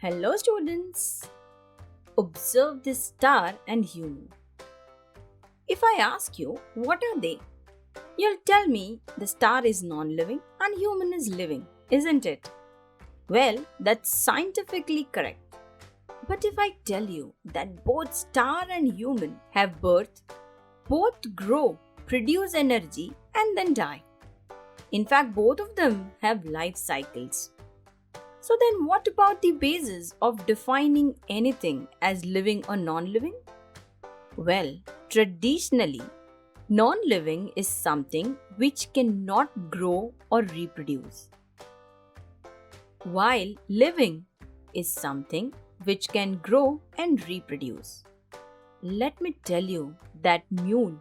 Hello, students. Observe this star and human. If I ask you, what are they? You'll tell me the star is non living and human is living, isn't it? Well, that's scientifically correct. But if I tell you that both star and human have birth, both grow, produce energy, and then die. In fact, both of them have life cycles. So then what about the basis of defining anything as living or non-living? Well, traditionally, non-living is something which cannot grow or reproduce, while living is something which can grow and reproduce. Let me tell you that mule,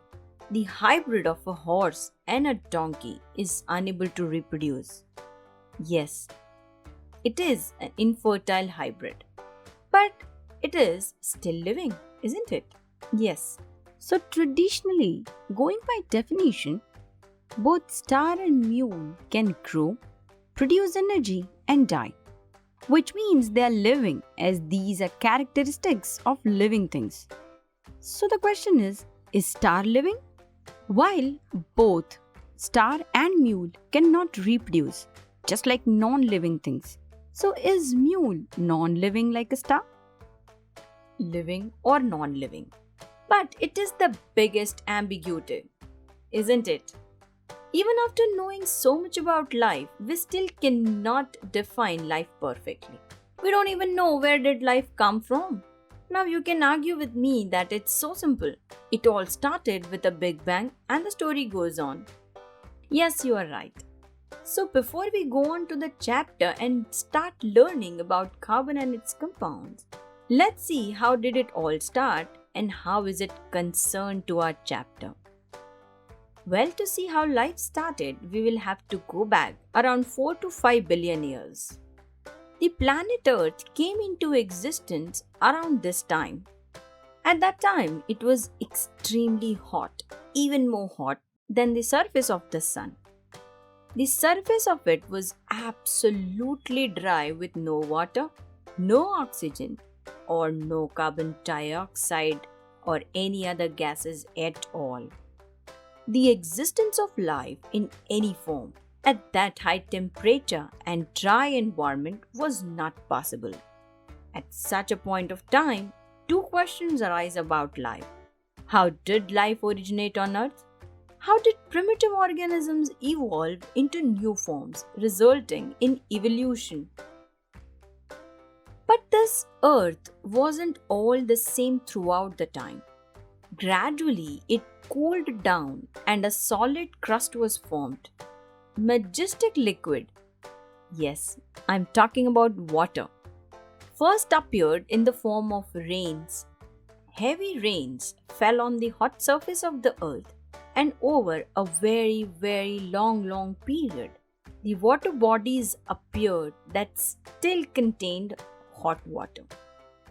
the hybrid of a horse and a donkey, is unable to reproduce. Yes, it is an infertile hybrid, but it is still living, isn't it? Yes. So, traditionally, going by definition, both star and mule can grow, produce energy, and die, which means they are living, as these are characteristics of living things. So, the question is star living? While both star and mule cannot reproduce, just like non living things. So, is mule non living like a star? Living or non living? But it is the biggest ambiguity, isn't it? Even after knowing so much about life, we still cannot define life perfectly. We don't even know where did life come from. Now you can argue with me that it's so simple. It all started with a big bang and the story goes on. Yes, you are right. So before we go on to the chapter and start learning about carbon and its compounds, let's see how did it all start and how is it concerned to our chapter. Well, to see how life started, we will have to go back around 4 to 5 billion years. The planet Earth came into existence around this time. At that time, it was extremely hot, even more hot than the surface of the sun. The surface of it was absolutely dry with no water, no oxygen, or no carbon dioxide or any other gases at all. The existence of life in any form at that high temperature and dry environment was not possible. At such a point of time, two questions arise about life. How did life originate on Earth? How did primitive organisms evolve into new forms, resulting in evolution? But this Earth wasn't all the same throughout the time. Gradually, it cooled down and a solid crust was formed. Majestic liquid. Yes, I'm talking about water. First appeared in the form of rains. Heavy rains fell on the hot surface of the earth, and over a very long period, the water bodies appeared that still contained hot water.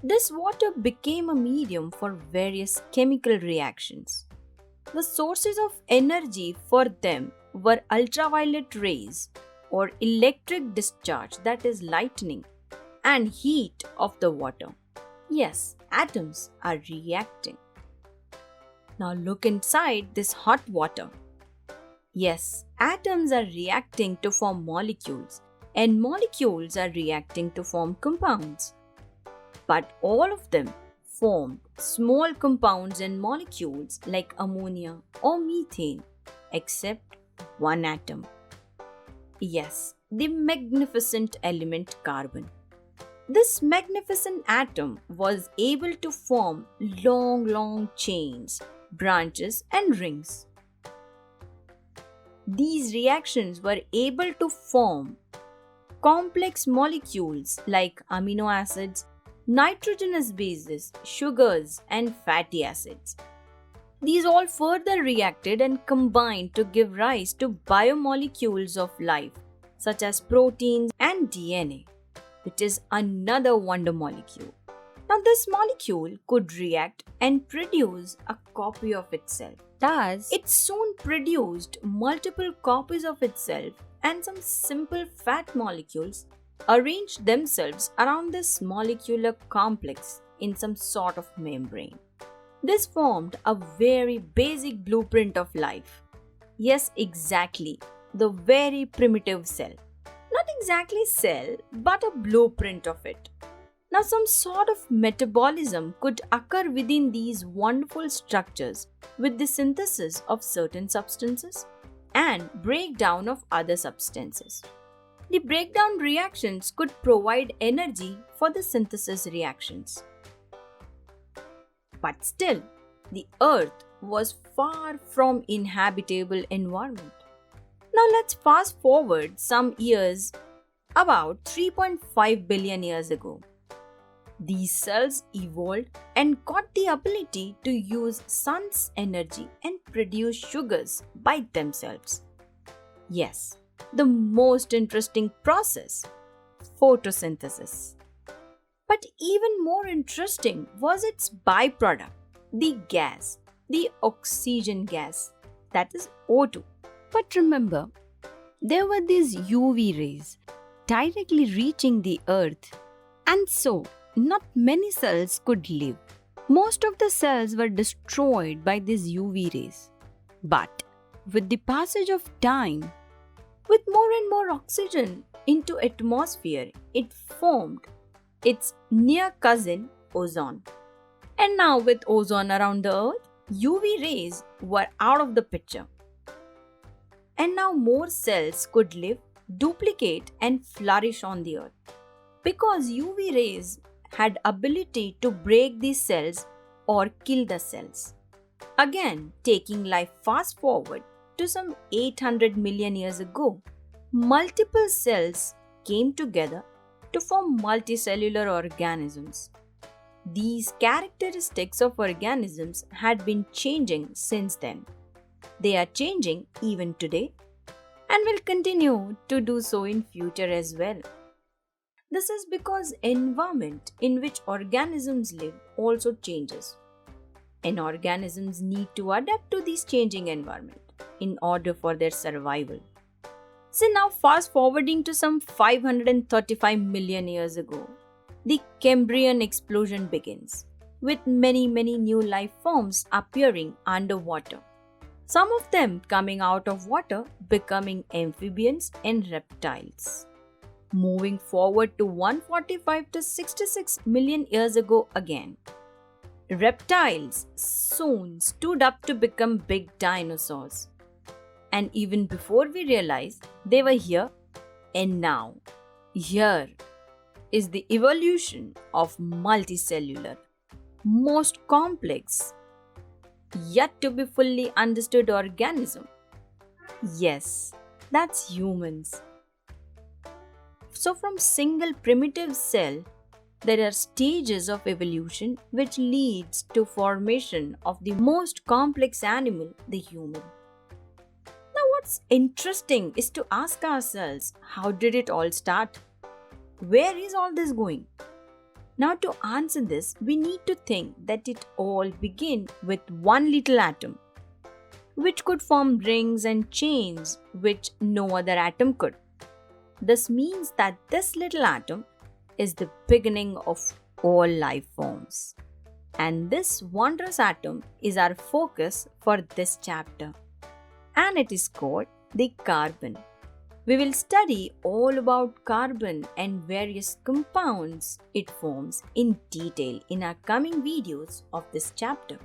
This water became a medium for various chemical reactions. The sources of energy for them were ultraviolet rays or electric discharge, that is lightning, and heat of the water. Yes, atoms are reacting. Now look inside this hot water. Yes, atoms are reacting to form molecules, and molecules are reacting to form compounds. But all of them formed small compounds and molecules like ammonia or methane, except one atom. Yes, the magnificent element carbon. This magnificent atom was able to form long chains, branches, and rings. These reactions were able to form complex molecules like amino acids, nitrogenous bases, sugars, and fatty acids. These all further reacted and combined to give rise to biomolecules of life, such as proteins and DNA, which is another wonder molecule. Now, this molecule could react and produce a copy of itself. Thus, it soon produced multiple copies of itself and some simple fat molecules arranged themselves around this molecular complex in some sort of membrane. This formed a very basic blueprint of life. Yes, exactly, the very primitive cell. Not exactly cell, but a blueprint of it. Now, some sort of metabolism could occur within these wonderful structures with the synthesis of certain substances and breakdown of other substances. The breakdown reactions could provide energy for the synthesis reactions. But still, the Earth was far from inhabitable environment. Now let's fast forward some years, about 3.5 billion years ago. These cells evolved and got the ability to use sun's energy and produce sugars by themselves. Yes, the most interesting process, photosynthesis. But even more interesting was its byproduct, the gas, the oxygen gas, that is O2. But remember, there were these UV rays directly reaching the earth, and so not many cells could live. Most of the cells were destroyed by these UV rays. But with the passage of time, with more and more oxygen into atmosphere, it formed its near cousin ozone. And now with ozone around the earth, UV rays were out of the picture. And now more cells could live, duplicate and flourish on the earth. Because UV rays had ability to break these cells or kill the cells. Again, taking life fast forward to some 800 million years ago, multiple cells came together to form multicellular organisms. These characteristics of organisms had been changing since then. They are changing even today and will continue to do so in future as well. This is because environment in which organisms live also changes. And organisms need to adapt to this changing environment in order for their survival. So now fast forwarding to some 535 million years ago, the Cambrian explosion begins, with many new life forms appearing underwater. Some of them coming out of water becoming amphibians and reptiles. Moving forward to 145 to 66 million years ago again, reptiles soon stood up to become big dinosaurs. And even before we realized they were here, and now, here is the evolution of multicellular, most complex, yet to be fully understood organism. Yes, that's humans. So from single primitive cell, there are stages of evolution which leads to formation of the most complex animal, the human. Now what's interesting is to ask ourselves, how did it all start? Where is all this going? Now to answer this, we need to think that it all began with one little atom, which could form rings and chains which no other atom could. This means that this little atom is the beginning of all life forms. And this wondrous atom is our focus for this chapter. And it is called the carbon. We will study all about carbon and various compounds it forms in detail in our coming videos of this chapter.